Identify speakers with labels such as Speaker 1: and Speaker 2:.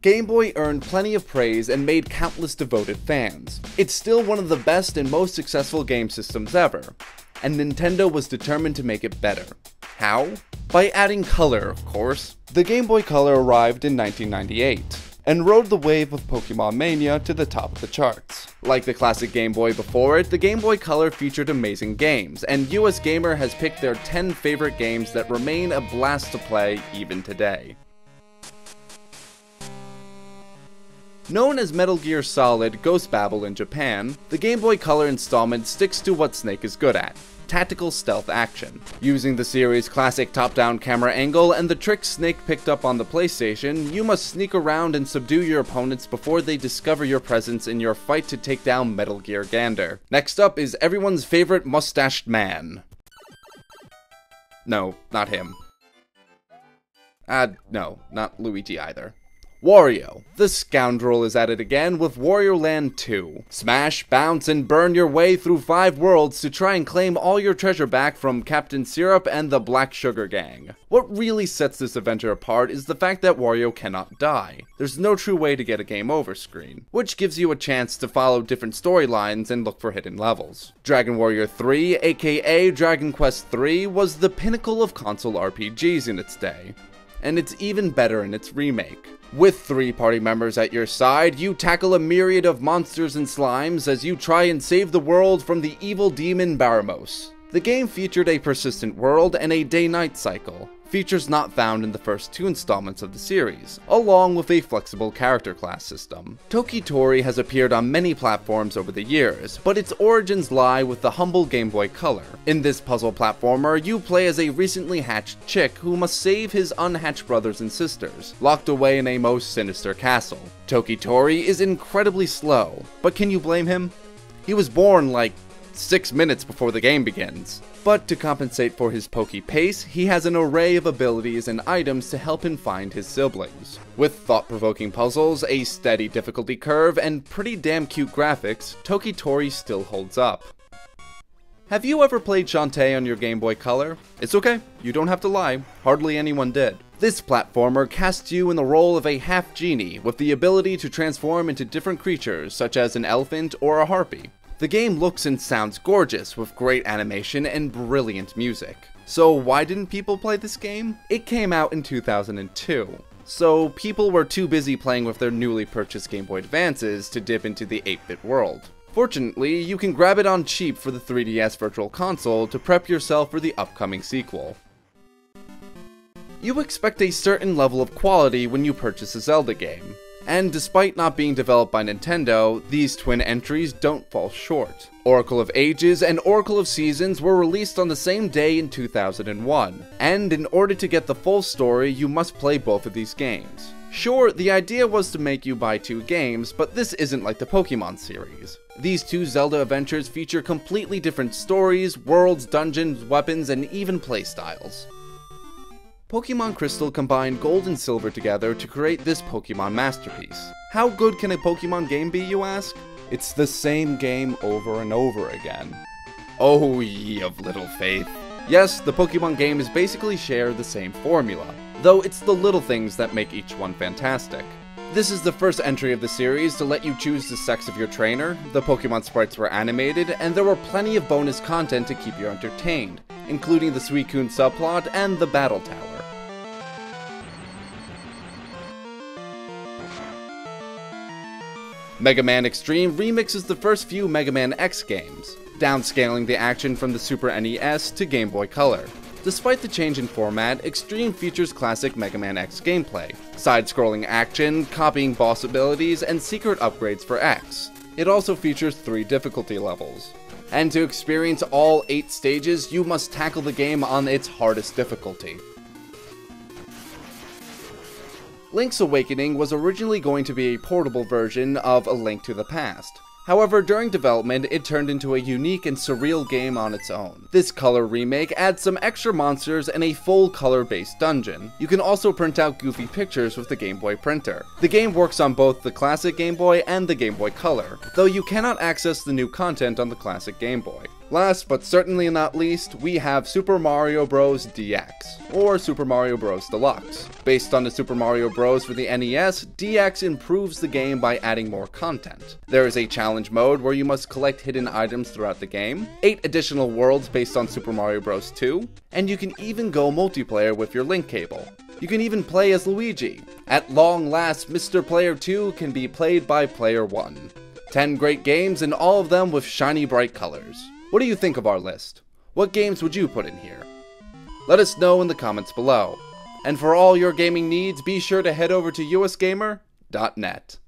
Speaker 1: Game Boy earned plenty of praise and made countless devoted fans. It's still one of the best and most successful game systems ever, and Nintendo was determined to make it better. How? By adding color, of course. The Game Boy Color arrived in 1998, and rode the wave of Pokemon Mania to the top of the charts. Like the classic Game Boy before it, the Game Boy Color featured amazing games, and US Gamer has picked their 10 favorite games that remain a blast to play even today. Known as Metal Gear Solid Ghost Babel in Japan, the Game Boy Color installment sticks to what Snake is good at: tactical stealth action. Using the series' classic top-down camera angle and the tricks Snake picked up on the PlayStation, you must sneak around and subdue your opponents before they discover your presence in your fight to take down Metal Gear Gander. Next up is everyone's favorite mustached man. No, not him. No, not Luigi either. Wario. The scoundrel is at it again with Wario Land 2. Smash, bounce, and burn your way through 5 worlds to try and claim all your treasure back from Captain Syrup and the Black Sugar Gang. What really sets this adventure apart is the fact that Wario cannot die. There's no true way to get a game over screen, which gives you a chance to follow different storylines and look for hidden levels. Dragon Warrior 3, aka Dragon Quest III, was the pinnacle of console RPGs in its day, and it's even better in its remake. With 3 party members at your side, you tackle a myriad of monsters and slimes as you try and save the world from the evil demon Baramos. The game featured a persistent world and a day-night cycle, features not found in the first 2 installments of the series, along with a flexible character class system. Tokitori has appeared on many platforms over the years, but its origins lie with the humble Game Boy Color. In this puzzle platformer, you play as a recently hatched chick who must save his unhatched brothers and sisters, locked away in a most sinister castle. Tokitori is incredibly slow, but can you blame him? He was born like 6 minutes before the game begins. But to compensate for his pokey pace, he has an array of abilities and items to help him find his siblings. With thought-provoking puzzles, a steady difficulty curve, and pretty damn cute graphics, Tokitori still holds up. Have you ever played Shantae on your Game Boy Color? It's okay, you don't have to lie, hardly anyone did. This platformer casts you in the role of a half-genie, with the ability to transform into different creatures, such as an elephant or a harpy. The game looks and sounds gorgeous, with great animation and brilliant music. So why didn't people play this game? It came out in 2002, so people were too busy playing with their newly purchased Game Boy Advances to dip into the 8-bit world. Fortunately, you can grab it on cheap for the 3DS Virtual Console to prep yourself for the upcoming sequel. You expect a certain level of quality when you purchase a Zelda game. And despite not being developed by Nintendo, these twin entries don't fall short. Oracle of Ages and Oracle of Seasons were released on the same day in 2001, and in order to get the full story, you must play both of these games. Sure, the idea was to make you buy 2 games, but this isn't like the Pokemon series. These 2 Zelda adventures feature completely different stories, worlds, dungeons, weapons, and even playstyles. Pokemon Crystal combined gold and silver together to create this Pokemon masterpiece. How good can a Pokemon game be, you ask? It's the same game over and over again. Oh, ye of little faith. Yes, the Pokemon games basically share the same formula, though it's the little things that make each one fantastic. This is the first entry of the series to let you choose the sex of your trainer, the Pokemon sprites were animated, and there were plenty of bonus content to keep you entertained, including the Suicune subplot and the Battle Tower. Mega Man Xtreme remixes the first few Mega Man X games, downscaling the action from the Super NES to Game Boy Color. Despite the change in format, Xtreme features classic Mega Man X gameplay, side-scrolling action, copying boss abilities, and secret upgrades for X. It also features 3 difficulty levels. And to experience all 8 stages, you must tackle the game on its hardest difficulty. Link's Awakening was originally going to be a portable version of A Link to the Past. However, during development, it turned into a unique and surreal game on its own. This color remake adds some extra monsters and a full color-based dungeon. You can also print out goofy pictures with the Game Boy printer. The game works on both the classic Game Boy and the Game Boy Color, though you cannot access the new content on the classic Game Boy. Last but certainly not least, we have Super Mario Bros. DX, or Super Mario Bros. Deluxe. Based on the Super Mario Bros. For the NES, DX improves the game by adding more content. There is a challenge mode where you must collect hidden items throughout the game, 8 additional worlds based on Super Mario Bros. 2, and you can even go multiplayer with your link cable. You can even play as Luigi. At long last, Mr. Player 2 can be played by Player 1. 10 great games, and all of them with shiny bright colors. What do you think of our list? What games would you put in here? Let us know in the comments below. And for all your gaming needs, be sure to head over to usgamer.net.